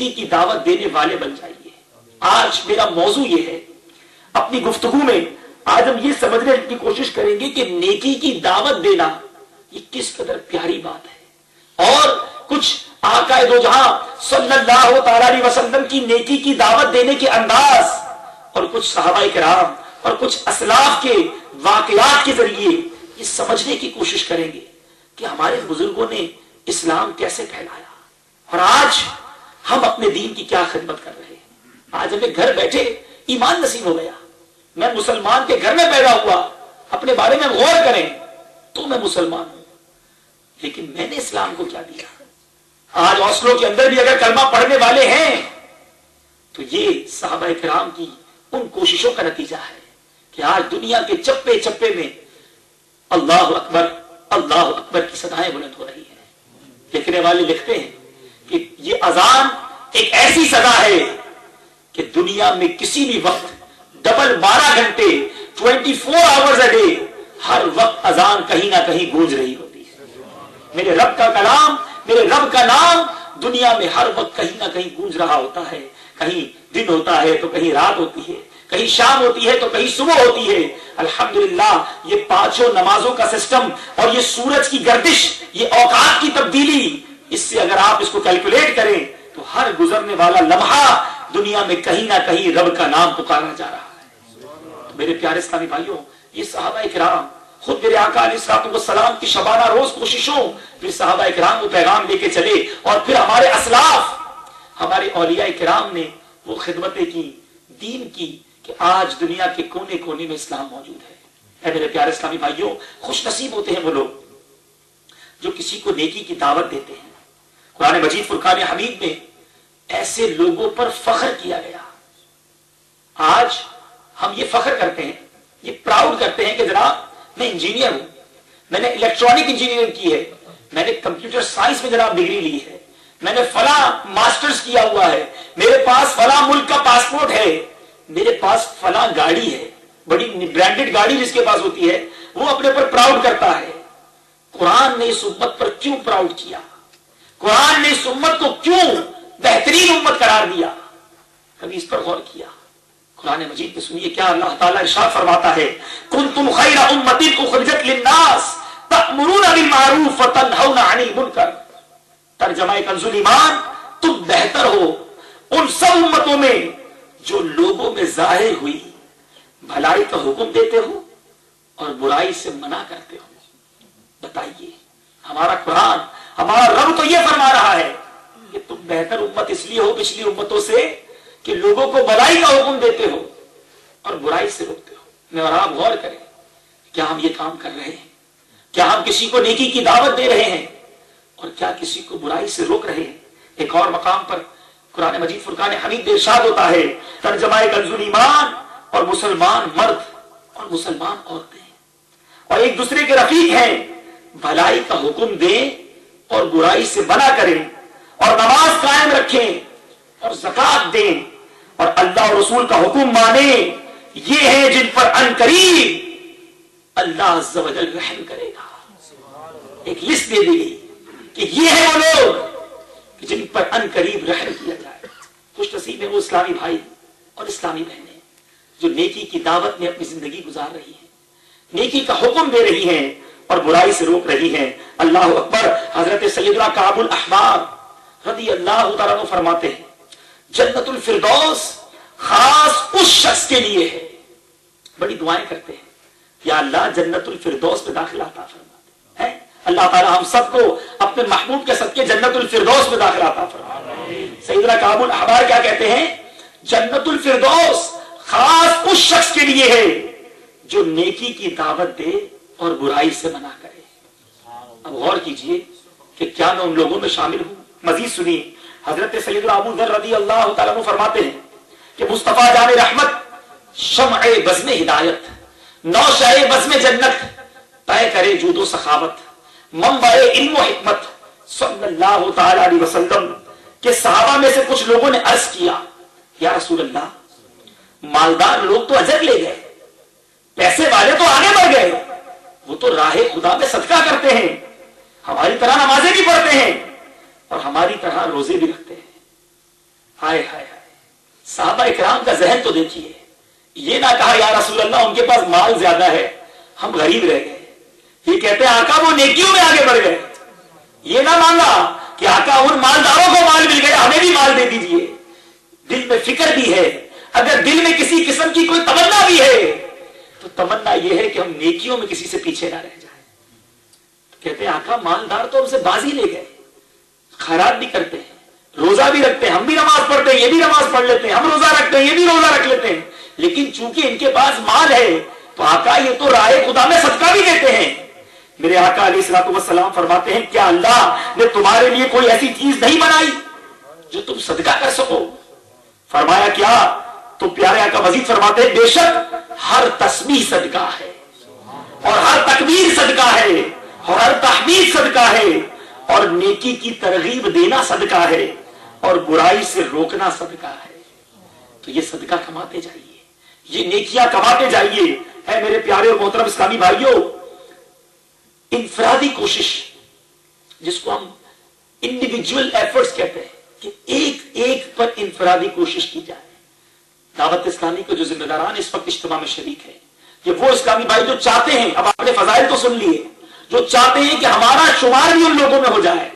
نیکی کی دعوت دینے والے بن جائیے. آج میرا موضوع یہ ہے, اپنی گفتگو میں آج ہم یہ سمجھنے کی کوشش کریں گے کہ نیکی کی دعوت دینا یہ کس قدر پیاری بات ہے, اور کچھ آقا دو جہاں صلی اللہ تعالی علیہ وسلم کی نیکی کی دعوت دینے کے انداز, اور کچھ صحابہ کرام اور کچھ اسلاف کے واقعات کے ذریعے یہ سمجھنے کی کوشش کریں گے کہ ہمارے بزرگوں نے اسلام کیسے پھیلایا, اور آج ہم اپنے دین کی کیا خدمت کر رہے ہیں. آج ہمیں گھر بیٹھے ایمان نصیب ہو گیا. میں مسلمان کے گھر میں پیدا ہوا, اپنے بارے میں غور کریں تو میں مسلمان ہوں, لیکن میں نے اسلام کو کیا دیا. آج اوسلو کے اندر بھی اگر کلمہ پڑھنے والے ہیں تو یہ صحابہ کرام کی ان کوششوں کا نتیجہ ہے کہ آج دنیا کے چپے چپے میں اللہ اکبر کی صدائیں بلند ہو رہی ہیں. لکھنے والے لکھتے ہیں کہ یہ اذان ایک ایسی صدا ہے کہ دنیا میں کسی بھی وقت ڈبل 12 گھنٹے 24 آورز اے ڈے ہر وقت اذان کہیں نہ کہیں گونج رہی ہوتی ہے. میرے رب کا کلام, میرے رب کا نام دنیا میں ہر وقت کہیں نہ کہیں گونج رہا ہوتا ہے. کہیں دن ہوتا ہے تو کہیں رات ہوتی ہے, کہیں شام ہوتی ہے تو کہیں صبح ہوتی ہے. الحمدللہ یہ پانچوں نمازوں کا سسٹم اور یہ سورج کی گردش, یہ اوقات کی تبدیلی, اس سے اگر آپ اس کو کیلکولیٹ کریں تو ہر گزرنے والا لمحہ دنیا میں کہیں نہ کہیں رب کا نام پکارا جا رہا ہے. تو میرے پیارے اسلامی بھائیوں, یہ صحابہ کرام خود میرے آقا علیہ الصلوۃ والسلام کی شبانہ روز کوششوں, پھر صحابہ کرام کو پیغام لے کے چلے, اور پھر ہمارے اسلاف, ہمارے اولیاء کرام نے وہ خدمتیں کی دین کی کہ آج دنیا کے کونے کونے میں اسلام موجود ہے. اے میرے پیارے اسلامی بھائیوں, خوش نصیب ہوتے ہیں وہ لوگ جو کسی کو نیکی کی دعوت دیتے ہیں. قرآن مجید فرقان حمید میں ایسے لوگوں پر فخر کیا گیا. آج ہم یہ فخر کرتے ہیں, یہ پراؤڈ کرتے ہیں کہ جناب میں انجینئر ہوں, میں نے الیکٹرانک انجینئرنگ کی ہے, میں نے کمپیوٹر سائنس میں جناب ڈگری لی ہے, میں نے فلاں ماسٹرز کیا ہوا ہے, میرے پاس فلاں ملک کا پاسپورٹ ہے, میرے پاس فلاں گاڑی ہے, بڑی برانڈڈ گاڑی جس کے پاس ہوتی ہے وہ اپنے پر پراؤڈ کرتا ہے. قرآن نے اس امت پر کیوں پراؤڈ کیا؟ قرآن نے اس امت کو کیوں بہترین امت قرار دیا؟ کبھی اس پر غور کیا؟ قرآن مجید میں سنیے کیا اللہ تعالیٰ ارشاد فرماتا ہے, کنتم خیر امۃ اخرجت للناس تأمرون بالمعروف وتنہون عن المنکر. ترجمہ کنز ایمان, تم بہتر ہو ان سب امتوں میں جو لوگوں میں ظاہر ہوئی بھلائی کا حکم دیتے ہو اور برائی سے منع کرتے ہو. بتائیے, ہمارا قرآن, ہمارا رب تو یہ فرما رہا ہے کہ تم بہتر امت اس لیے ہو پچھلی امتوں سے کہ لوگوں کو بھلائی کا حکم دیتے ہو اور برائی سے روکتے ہو. میں اور آپ غور کریں, کیا ہم یہ کام کر رہے ہیں؟ کیا ہم کسی کو نیکی کی دعوت دے رہے ہیں اور کیا کسی کو برائی سے روک رہے ہیں؟ ایک اور مقام پر قرآن مجید فرقان حمید میں ارشاد ہوتا ہے, ترجمہ کنز ایمان, اور مسلمان مرد اور مسلمان عورتیں اور ایک دوسرے کے رفیق ہیں, بھلائی کا حکم دیں اور برائی سے منع کریں, اور نماز قائم رکھیں اور زکات دیں اور اللہ اور رسول کا حکم مانیں. یہ ہیں جن پر ان قریب اللہ عز و جل رحم کرے گا. ایک لسٹ دے دی گئی کہ یہ ہیں وہ لوگ کہ جن پر ان قریب رحم کیا جائے. خوش نصیب ہے وہ اسلامی بھائی اور اسلامی بہنیں جو نیکی کی دعوت میں اپنی زندگی گزار رہی ہیں, نیکی کا حکم دے رہی ہیں اور برائی سے روک رہی ہیں. اللہ اکبر. حضرت سیدنا کعب الاحبار رضی اللہ تعالیٰ عنہ فرماتے ہیں, جنت الفردوس خاص اس شخص کے لیے ہے. بڑی دعائیں کرتے ہیں, یا اللہ جنت الفردوس میں داخلہ عطا فرما دے. اللہ تعالیٰ ہم سب کو اپنے محبوب کے صدقے جنت الفردوس میں داخلہ عطا فرما دے. سیدنا کعب الاحبار کیا کہتے ہیں, جنت الفردوس خاص اس شخص کے لیے ہے جو نیکی کی دعوت دے اور برائی سے منع کرے. اب غور کیجئے کہ کیا میں ان لوگوں میں شامل ہوں؟ مزید سنیے, حضرت سیدنا ابو ذر رضی اللہ تعالیٰ عنہ فرماتے ہیں کہ مصطفیٰ جان رحمت شمع بزم ہدایت, نوشہ بزم جنت, طے کرے جود و سخاوت, منبع علم و حکمت صلی اللہ تعالی علیہ وسلم کے صحابہ میں سے کچھ لوگوں نے عرض کیا, یا رسول اللہ مالدار لوگ تو اجر لے گئے, پیسے والے تو آگے بڑھ گئے, وہ تو راہ خدا میں صدقہ کرتے ہیں, ہماری طرح نمازیں بھی پڑھتے ہیں اور ہماری طرح روزے بھی رکھتے ہیں, ہائے ہائے ہائے، صحابہ اکرام کا ذہن تو دیکھیے، یہ نہ کہا یا رسول اللہ ان کے پاس مال زیادہ ہے ہم غریب رہ گئے، یہ کہتے ہیں آقا وہ نیکیوں میں آگے بڑھ گئے، یہ نہ مانگا کہ آقا ان مالداروں کو مال مل گیا ہمیں بھی مال دے دیجئے۔ دل میں فکر بھی ہے، اگر دل میں کسی قسم کی کوئی تمنا بھی ہے تو تمنا یہ ہے کہ ہم نیکیوں میں کسی سے پیچھے نہ رہ جائیں۔ کہتے ہیں آقا مالدار تو ہم سے بازی لے گئے، خیرات بھی کرتے ہیں، روزہ بھی رکھتے ہیں، ہم بھی نماز پڑھتے ہیں، یہ بھی نماز پڑھ لیتے ہیں، ہم روزہ رکھتے ہیں، یہ بھی روزہ رکھ لیتے ہیں، لیکن چونکہ ان کے پاس مال ہے تو آقا یہ تو راہ خدا میں صدقہ بھی دیتے ہیں۔ میرے آقا علیہ الصلوۃ والسلام فرماتے ہیں کیا اللہ نے تمہارے لیے کوئی ایسی چیز نہیں بنائی جو تم صدقہ کر سکو؟ فرمایا کیا؟ تو پیارے آقا مزید فرماتے ہیں بے شک ہر تسبیح صدقہ ہے، اور ہر تکبیر صدقہ ہے، اور ہر تحمید صدقہ ہے، اور نیکی کی ترغیب دینا صدقہ ہے، اور برائی سے روکنا صدقہ ہے۔ تو یہ صدقہ کماتے جائیے، یہ نیکیاں کماتے جائیے۔ اے میرے پیارے اور محترم اسلامی بھائیوں، انفرادی کوشش جس کو ہم انڈیویجول ایفرٹس کہتے ہیں کہ ایک ایک پر انفرادی کوشش کی جائے۔ دعوت اسلامی کو جو ذمہ داران اس وقت اجتماع میں شریک ہے، یہ وہ اسلامی بھائی جو چاہتے ہیں، اب آپ نے فضائل تو سن لیے، جو چاہتے ہیں کہ ہمارا شمار بھی ان لوگوں میں ہو جائے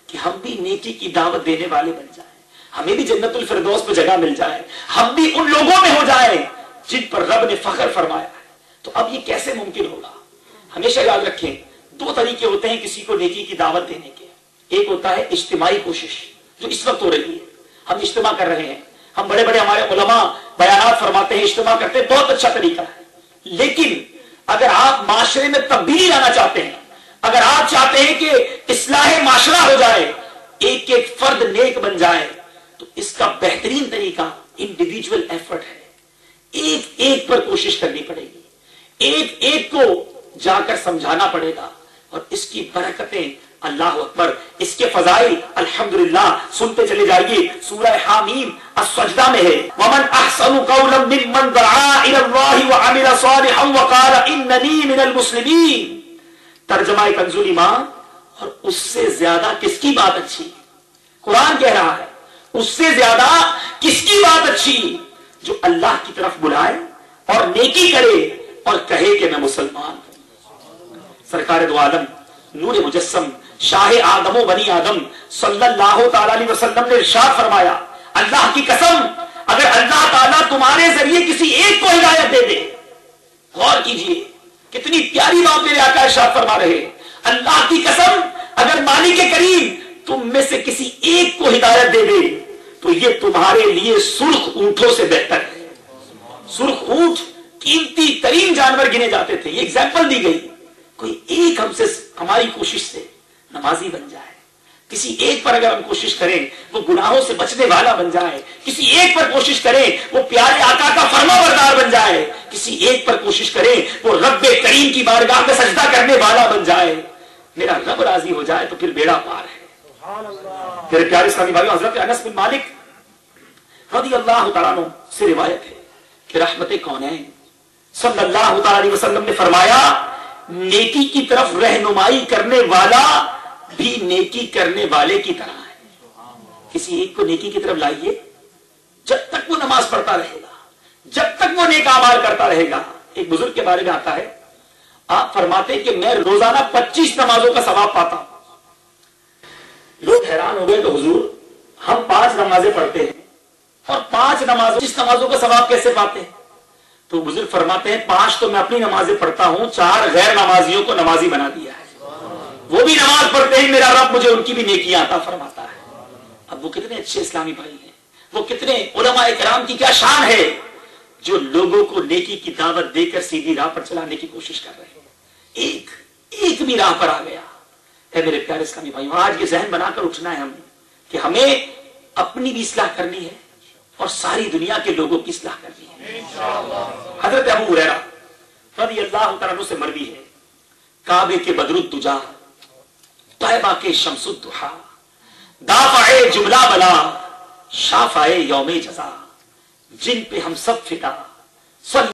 کہ ہم بھی نیکی کی دعوت دینے والے بن جائیں، ہمیں بھی جنت الفردوس میں جگہ مل جائے، ہم بھی ان لوگوں میں ہو جائیں جن پر رب نے فخر فرمایا ہے۔ تو اب یہ کیسے ممکن ہوگا؟ ہمیشہ یاد رکھیں دو طریقے ہوتے ہیں کسی کو نیکی کی دعوت دینے کے۔ ایک ہوتا ہے اجتماعی کوشش جو اس وقت ہو رہی ہے، ہم اجتماع کر رہے ہیں، ہم بڑے بڑے ہمارے علماء بیانات فرماتے ہیں، اجتماع کرتے ہیں، بہت اچھا طریقہ ہے، لیکن اگر آپ معاشرے میں تبدیلی لانا چاہتے ہیں، اگر آپ چاہتے ہیں کہ اصلاح معاشرہ ہو جائے، ایک ایک فرد نیک بن جائے، تو اس کا بہترین طریقہ انڈیویجول ایفرٹ ہے۔ ایک ایک پر کوشش کرنی پڑے گی، ایک ایک کو جا کر سمجھانا پڑے گا، اور اس کی برکتیں اللہ اکبر، اس کے فضائل الحمدللہ سنتے چلے جائیے۔ سورہ حامیم السجدہ میں ہے وَمَنْ أَحْسَنُ قَوْلًا مِّمَّنْ دَعَا إِلَى اللَّهِ وَعَمِلَ صَالِحًا وَقَالَ إِنَّنِي مِنَ الْمُسْلِمِينَ۔ ترجمہ کنزُ الایمان، اور اس سے زیادہ کس کی بات اچھی؟ قرآن کہہ رہا ہے اس سے زیادہ کس کی بات اچھی؟ جو اللہ کی طرف بلائے اور نیکی کرے اور کہے کہ میں مسلمان ہوں۔ سرکار دو عالم نور مجسم شاہ آدم و بنی آدم صلی اللہ تعالی علیہ وسلم نے ارشاد فرمایا اللہ کی قسم اگر اللہ تعالیٰ تمہارے ذریعے کسی ایک کو ہدایت دے دے، غور کیجئے کتنی پیاری بات میرے آقا ارشاد فرما رہے، اللہ کی قسم اگر مالک کریم تم میں سے کسی ایک کو ہدایت دے دے تو یہ تمہارے لیے سرخ اونٹوں سے بہتر ہے۔ سرخ اونٹ قیمتی ترین جانور گنے جاتے تھے، یہ ایگزامپل دی گئی۔ کوئی ایک ہم سے ہماری کوشش سے نمازی بن جائے، کسی ایک پر اگر ہم کوشش کریں وہ گناہوں سے بچنے والا بن جائے، کسی ایک پر کوشش کریں وہ پیارے آقا کا فرما بردار بن جائے، کسی ایک پر کوشش کریں وہ رب کریم کی بارگاہ میں سجدہ کرنے والا بن جائے، میرا رب راضی ہو جائے تو پھر بیڑا پار ہے۔ میرے پیارے اسلامی بھائیوں، حضرت انس بن مالک رضی اللہ تعالیٰ عنہ سے روایت ہے کہ رحمت کونین صلی اللہ تعالیٰ علیہ وسلم نے فرمایا نیکی کی طرف رہنمائی کرنے والا بھی نیکی کرنے والے کی طرح ہے۔ کسی ایک کو نیکی کی طرف لائیے، جب تک وہ نماز پڑھتا رہے گا، جب تک وہ نیک اعمال کرتا رہے گا۔ ایک بزرگ کے بارے میں آتا ہے، آپ فرماتے ہیں کہ میں روزانہ 25 نمازوں کا ثواب پاتا ہوں۔ لوگ حیران ہو گئے تو حضور ہم 5 نمازیں پڑھتے ہیں اور 5 نمازوں کا ثواب کیسے پاتے ہیں؟ تو بزرگ فرماتے ہیں 5 تو میں اپنی نمازیں پڑھتا ہوں، 4 غیر نمازیوں کو نمازی بنا دیا ہے، وہ بھی نماز پڑھتے ہیں، میرا رب مجھے ان کی بھی نیکیاں عطا فرماتا ہے۔ اب وہ کتنے اچھے اسلامی بھائی ہیں، وہ کتنے علماء کرام کی کیا شان ہے جو لوگوں کو نیکی کی دعوت دے کر سیدھی راہ پر چلانے کی کوشش کر رہے ہیں۔ ایک بھی راہ پر آ گیا۔ اے میرے پیارے اسلامی بھائیوں، آج یہ ذہن بنا کر اٹھنا ہے ہمیں کہ ہمیں اپنی بھی اصلاح کرنی ہے اور ساری دنیا کے لوگوں کی اصلاح کرنی ہے۔ حضرت ابو ہریرہ رضی اللہ تعالیٰ عنہ سے مروی ہے، کعبے کے بدر الدجا، طیبہ کے شمس الضحا، دافع جملہ بلا، شافع یوم جزا، جن پہ ہم سب فدا،